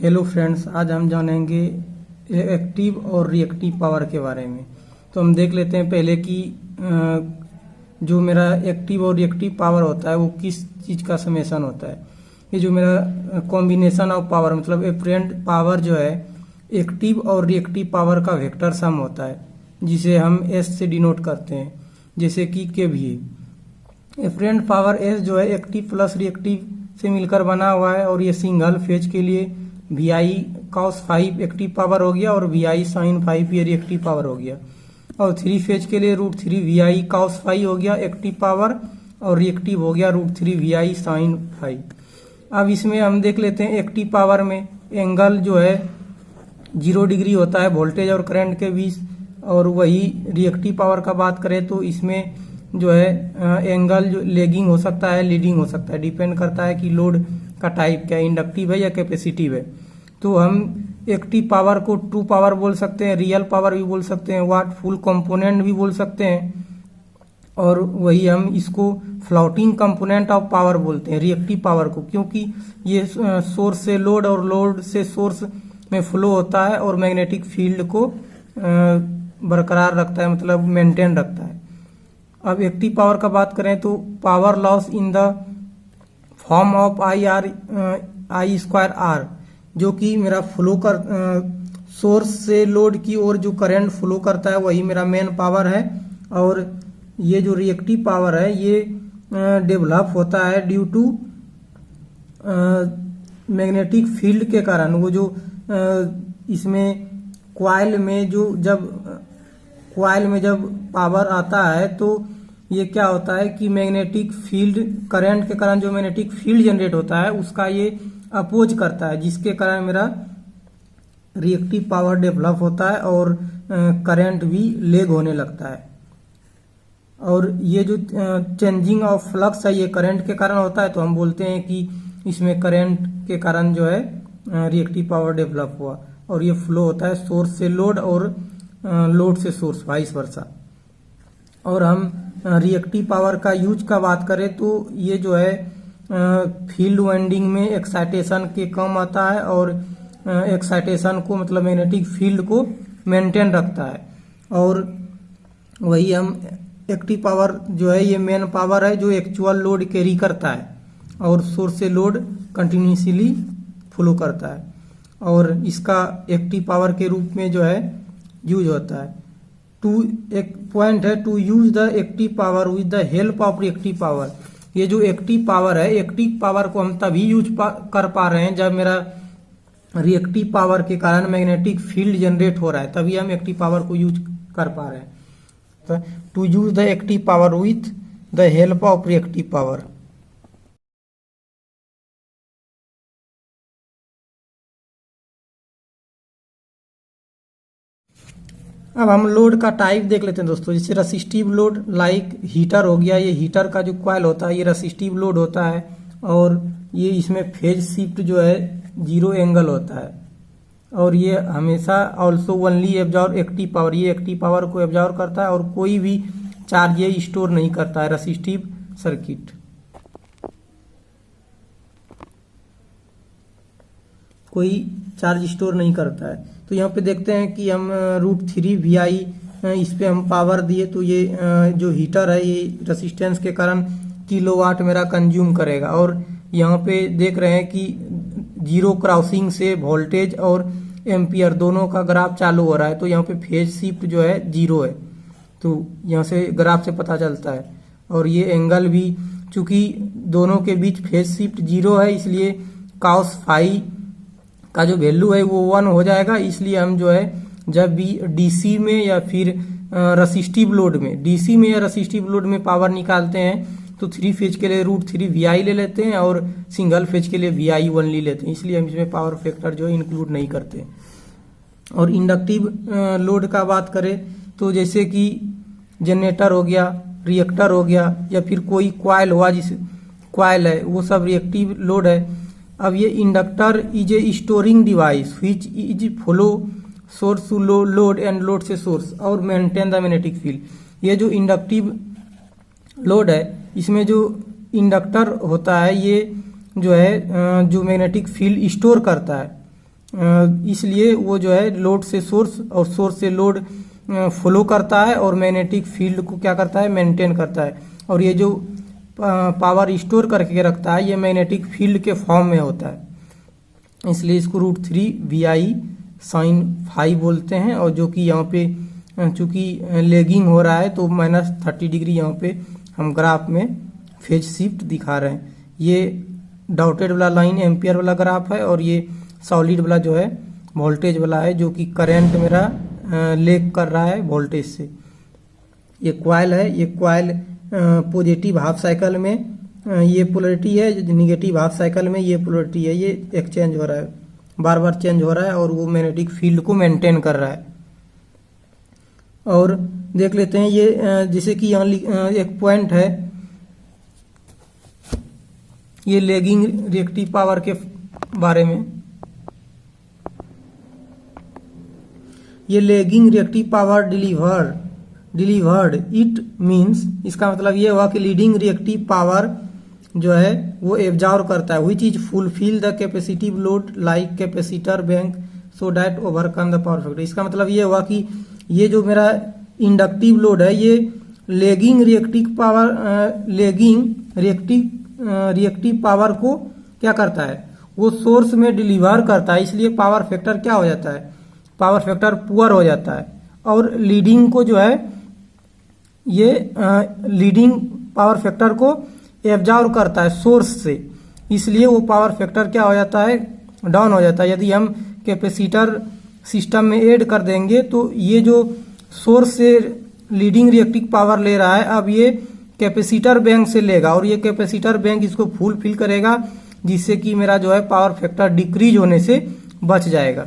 Hello friends, आज हम जानेंगे एक्टिव और रिएक्टिव पावर के बारे में। तो हम देख लेते हैं पहले कि जो मेरा एक्टिव और रिएक्टिव पावर होता है वो किस चीज़ का समेशन होता है। ये जो मेरा कॉम्बिनेशन ऑफ पावर मतलब एपरेंट पावर जो है एक्टिव और रिएक्टिव पावर का वेक्टर सम होता है, जिसे हम एस से डिनोट करते हैं, जैसे कि केवीए। एपरेंट पावर एस जो है एक्टिव प्लस रिएक्टिव से मिलकर बना हुआ है, और ये सिंगल फेज के लिए V I cos 5 active power हो गया और वी आई साइन 5 ये रिएक्टिव पावर हो गया, और 3 फेज के लिए √3 वी आई कॉस 5 हो गया एक्टिव पावर, और रिएक्टिव हो गया √3 वी आई साइन 5। अब इसमें हम देख लेते हैं एक्टिव पावर में एंगल जो है 0 डिग्री होता है वोल्टेज और करंट के बीच, और वही रिएक्टिव पावर का बात करें तो इसमें जो है एंगल जो लेगिंग हो सकता है, लीडिंग हो सकता है, डिपेंड करता है कि लोड का टाइप क्या इंडक्टिव है या कैपेसिटिव है। तो हम एक्टिव पावर को ट्रू पावर बोल सकते हैं, रियल पावर भी बोल सकते हैं, वाट फुल कंपोनेंट भी बोल सकते हैं, और वही हम इसको फ्लोटिंग कंपोनेंट ऑफ पावर बोलते हैं रिएक्टिव पावर को, क्योंकि ये सोर्स से लोड और लोड से सोर्स में फ्लो होता है और मैग्नेटिक फील्ड को बरकरार रखता है, मतलब मेंटेन रखता है। अब एक्टिव पावर का बात करें तो power loss in the form of I square R, जो कि मेरा फ्लो कर सोर्स से लोड की ओर जो करंट फ्लो करता है वही मेरा मेन पावर है। और ये जो रिएक्टिव पावर है ये डेवलप होता है ड्यू टू मैग्नेटिक फील्ड के कारण। वो जो इसमें कॉइल में जब पावर आता है तो ये क्या होता है कि मैग्नेटिक फील्ड करंट के कारण जो मैग्नेटिक फील्ड जनरेट होता है उसका ये अपोज करता है, जिसके कारण मेरा रिएक्टिव पावर डेवलप होता है और करंट भी लेग होने लगता है। और ये जो चेंजिंग ऑफ फ्लक्स है ये करंट के कारण होता है, तो हम बोलते हैं कि इसमें करंट के कारण जो है रिएक्टिव पावर डेवलप हुआ, और ये फ्लो होता है सोर्स से लोड और लोड से सोर्स वाइस वर्सा। और हम रिएक्टिव पावर का यूज का बात करें तो ये जो है फील्ड वाइंडिंग में एक्साइटेशन के कम आता है, और एक्साइटेशन को मतलब मैग्नेटिक फील्ड को मेंटेन रखता है। और वही हम एक्टिव पावर जो है ये मेन पावर है जो एक्चुअल लोड कैरी करता है और सोर्स से लोड कंटिन्यूसली फ्लो करता है, और इसका एक्टिव पावर के रूप में जो है यूज होता है। एक पॉइंट है to use the active power with the help of reactive power. ये जो एक्टिव पावर है एक्टिव पावर को हम तभी यूज कर पा रहे हैं जब मेरा रिएक्टिव पावर के कारण मैग्नेटिक फील्ड जनरेट हो रहा है, तभी हम एक्टिव पावर को यूज कर पा रहे हैं। तो to use the active power with the help of reactive power. अब हम लोड का टाइप देख लेते हैं दोस्तों। जैसे रेसिस्टिव लोड लाइक हीटर हो गया, ये हीटर का जो कॉइल होता है ये रेसिस्टिव लोड होता है, और ये इसमें फेज शिफ्ट जो है 0 एंगल होता है, और ये हमेशा also only absorb active power, ये एक्टिव पावर को एब्जॉर्ब करता है और कोई भी चार्ज ये स्टोर नहीं करता है। रेसिस्टिव सर्किट कोई चार्ज स्टोर नहीं करता है। तो यहाँ पे देखते हैं कि हम √3 वी आई इस पे हम पावर दिए, तो ये जो हीटर है ये रेसिस्टेंस के कारण किलोवाट मेरा कंज्यूम करेगा। और यहाँ पे देख रहे हैं कि 0 क्रॉसिंग से वोल्टेज और एम्पियर दोनों का ग्राफ चालू हो रहा है, तो यहाँ पे फेज शिफ्ट जो है 0 है, तो यहाँ से ग्राफ से पता चलता है। और ये एंगल भी चूंकि दोनों के बीच फेज शिफ्ट 0 है, इसलिए cos फाई का जो वैल्यू है वो 1 हो जाएगा। इसलिए हम जो है जब भी डीसी में या फिर रेसिस्टिव लोड में, डीसी में या रेसिस्टिव लोड में पावर निकालते हैं तो 3 फेज के लिए √3 वी आई ले लेते हैं, और सिंगल फेज के लिए वी आई ओनली लेते हैं, इसलिए हम इसमें पावर फैक्टर जो है इंक्लूड नहीं करते। और इंडक्टिव लोड का बात करें तो जैसे कि जनरेटर हो गया, रिएक्टर हो गया, या फिर कोई कॉइल हुआ, जिस कॉइल है वो सब रिएक्टिव लोड है। अब ये inductor is a storing device which is flow source to load and load से सोर्स और मेंटेन द मैग्नेटिक फील्ड। ये जो इंडक्टिव लोड है इसमें जो इंडक्टर होता है ये जो है जो मैग्नेटिक फील्ड स्टोर करता है, इसलिए वो जो है लोड से सोर्स और सोर्स से लोड फ्लो करता है और मैग्नेटिक फील्ड को क्या करता है, मेंटेन करता है। और ये जो पावर स्टोर करके रखता है ये मैग्नेटिक फील्ड के फॉर्म में होता है, इसलिए इसको √3 VI sin φ बोलते हैं। और जो कि यहाँ पे चूंकि लेगिंग हो रहा है तो -30° यहाँ पे हम ग्राफ में फेज शिफ्ट दिखा रहे हैं। ये डॉटेड वाला लाइन एम्पियर वाला ग्राफ है और ये सॉलिड वाला जो है वोल्टेज वाला है, जो कि करंट मेरा लेग कर रहा है वोल्टेज से। ये कॉइल है, ये कॉइल पॉजिटिव हाफ साइकिल में ये पोलरिटी है, निगेटिव हाफ साइकिल में ये पोलरिटी है, ये एक्सचेंज हो रहा है, बार बार चेंज हो रहा है और वो मैग्नेटिक फील्ड को मेंटेन कर रहा है। और देख लेते हैं ये जैसे कि यहाँ एक पॉइंट है, ये लेगिंग रिएक्टिव पावर के बारे में। ये lagging reactive power delivered it means, इसका मतलब ये हुआ कि लीडिंग रिएक्टिव पावर जो है वो एब्जॉर्ब करता है, which is fulfil the capacitive load like capacitor bank so that overcome the power factor. इसका मतलब ये हुआ कि ये जो मेरा इंडक्टिव लोड है ये लेगिंग रिएक्टिव पावर को क्या करता है, वो सोर्स में डिलीवर करता है, इसलिए पावर फैक्टर क्या हो जाता है, पावर फैक्टर पुअर हो जाता है। और लीडिंग को जो है ये लीडिंग पावर फैक्टर को एब्जॉर्ब करता है सोर्स से, इसलिए वो पावर फैक्टर क्या हो जाता है, डाउन हो जाता है। यदि हम कैपेसिटर सिस्टम में ऐड कर देंगे तो ये जो सोर्स से लीडिंग रिएक्टिव पावर ले रहा है अब ये कैपेसिटर बैंक से लेगा और ये कैपेसिटर बैंक इसको फुलफिल करेगा, जिससे कि मेरा जो है पावर फैक्टर डिक्रीज होने से बच जाएगा।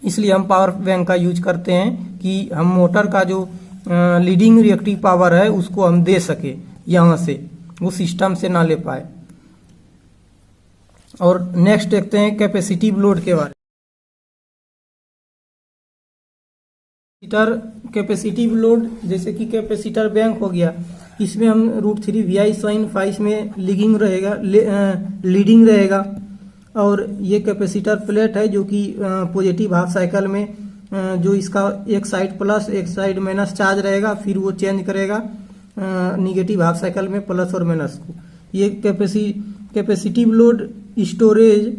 इसलिए हम पावर बैंक का यूज करते हैं कि हम मोटर का जो लीडिंग रिएक्टिव पावर है उसको हम दे सके यहाँ से, वो सिस्टम से ना ले पाए। और नेक्स्ट देखते हैं कैपेसिटिव लोड के बारे में। कैपेसिटिव लोड जैसे कि कैपेसिटर बैंक हो गया, इसमें हम √3 VI sin φ इसमें लीडिंग रहेगा। और ये कैपेसिटर प्लेट है जो कि पॉजिटिव हाफ साइकिल में जो इसका एक साइड प्लस एक साइड माइनस चार्ज रहेगा, फिर वो चेंज करेगा निगेटिव हाफ साइकिल में प्लस और माइनस को। ये capacitive load storage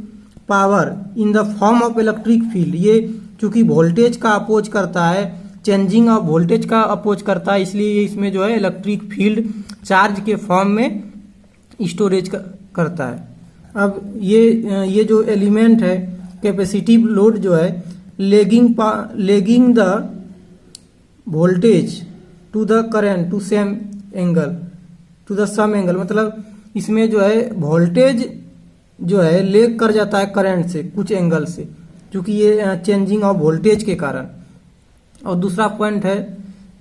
power in the form of electric field, ये चूंकि वोल्टेज का अपोज करता है, चेंजिंग ऑफ वोल्टेज का अपोज करता है, इसलिए इसमें जो है इलेक्ट्रिक फील्ड चार्ज के फॉर्म में स्टोरेज करता है। अब ये जो एलिमेंट है कैपेसिटिव लोड जो है lagging the voltage to the current to same angle to the same angle, मतलब इसमें जो है वोल्टेज जो है लेग कर जाता है करंट से कुछ एंगल से, क्योंकि ये चेंजिंग ऑफ वोल्टेज के कारण। और दूसरा पॉइंट है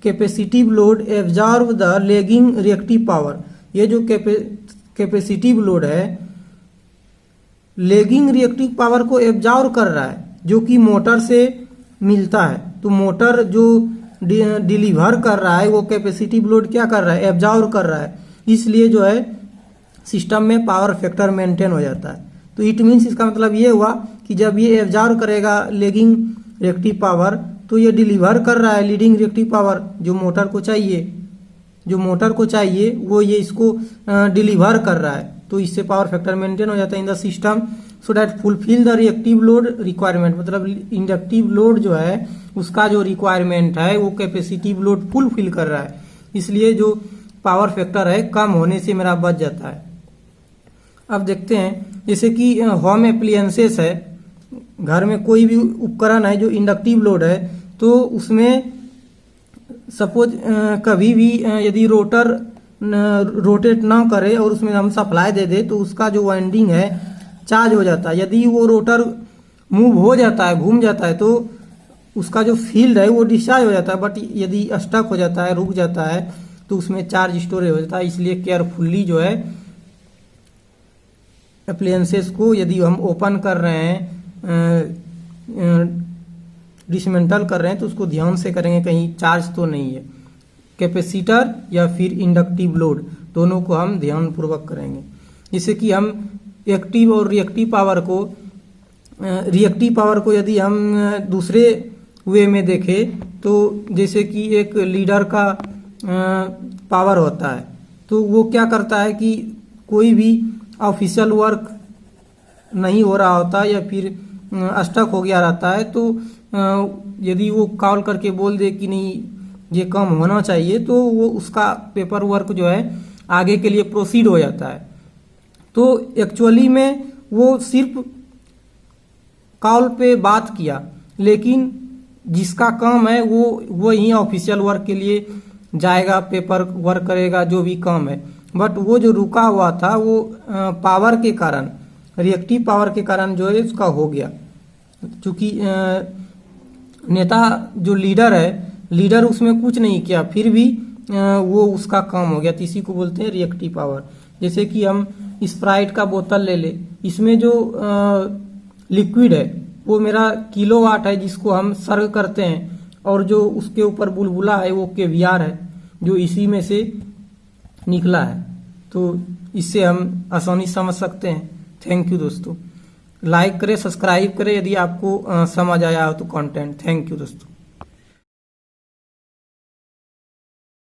capacitive load absorb the lagging reactive power, ये जो कैपेसिटिव लोड है लेगिंग रिएक्टिव पावर को एब्जॉर्ब कर रहा है जो कि मोटर से मिलता है। तो मोटर जो डिलीवर कर रहा है वो कैपेसिटिव लोड क्या कर रहा है, एब्जॉर्ब कर रहा है, इसलिए जो है सिस्टम में पावर फैक्टर मेंटेन हो जाता है। तो इट मीन्स इसका मतलब ये हुआ कि जब ये एब्जॉर्ब करेगा लेगिंग रिएक्टिव पावर तो ये डिलीवर कर रहा है लीडिंग रिएक्टिव पावर जो मोटर को चाहिए वो ये इसको डिलीवर कर रहा है, तो इससे पावर फैक्टर मेंटेन हो जाता है in the system so that fulfil the reactive load requirement. मतलब इंडक्टिव लोड जो है उसका जो रिक्वायरमेंट है वो कैपेसिटिव लोड फुलफिल कर रहा है, इसलिए जो पावर फैक्टर है कम होने से मेरा बच जाता है। अब देखते हैं जैसे कि होम एप्लियंसेस है, घर में कोई भी उपकरण है जो इंडक्टिव लोड है तो उसमें सपोज कभी भी यदि रोटर रोटेट ना करे और उसमें हम सप्लाई दे दे तो उसका जो वाइंडिंग है चार्ज हो जाता है। यदि वो रोटर मूव हो जाता है, घूम जाता है, तो उसका जो फील्ड है वो डिस्चार्ज हो जाता है, बट यदि स्टक हो जाता है, रुक जाता है, तो उसमें चार्ज स्टोरेज हो जाता है। इसलिए केयरफुल्ली जो है अप्लायंसेस को यदि हम ओपन कर रहे हैं, डिसमेंटल कर रहे हैं, तो उसको ध्यान से करेंगे कहीं चार्ज तो नहीं है। कैपेसिटर या फिर इंडक्टिव लोड दोनों को हम ध्यानपूर्वक करेंगे, जिससे कि हम एक्टिव और रिएक्टिव पावर को रिएक्टिव पावर को यदि हम दूसरे वे में देखें तो जैसे कि एक लीडर का पावर होता है, तो वो क्या करता है कि कोई भी ऑफिशियल वर्क नहीं हो रहा होता या फिर स्टक हो गया रहता है, तो यदि वो कॉल करके बोल दे कि नहीं ये काम होना चाहिए, तो वो उसका पेपर वर्क जो है आगे के लिए प्रोसीड हो जाता है। तो एक्चुअली में वो सिर्फ कॉल पे बात किया, लेकिन जिसका काम है वो ही ऑफिशियल वर्क के लिए जाएगा, पेपर वर्क करेगा, जो भी काम है। बट वो जो रुका हुआ था वो पावर के कारण, रिएक्टिव पावर के कारण जो है उसका हो गया। क्योंकि नेता जो लीडर है, लीडर उसमें कुछ नहीं किया, फिर भी वो उसका काम हो गया, तो इसी को बोलते हैं रिएक्टिव पावर। जैसे कि हम स्प्राइट का बोतल ले ले, इसमें जो लिक्विड है वो मेरा किलोवाट है, जिसको हम सर्व करते हैं, और जो उसके ऊपर बुलबुला है वो केवीआर है, जो इसी में से निकला है। तो इससे हम आसानी समझ सकते हैं। थैंक यू दोस्तों। लाइक करें, सब्सक्राइब करें यदि आपको समझ आया हो तो कंटेंट। थैंक यू दोस्तों।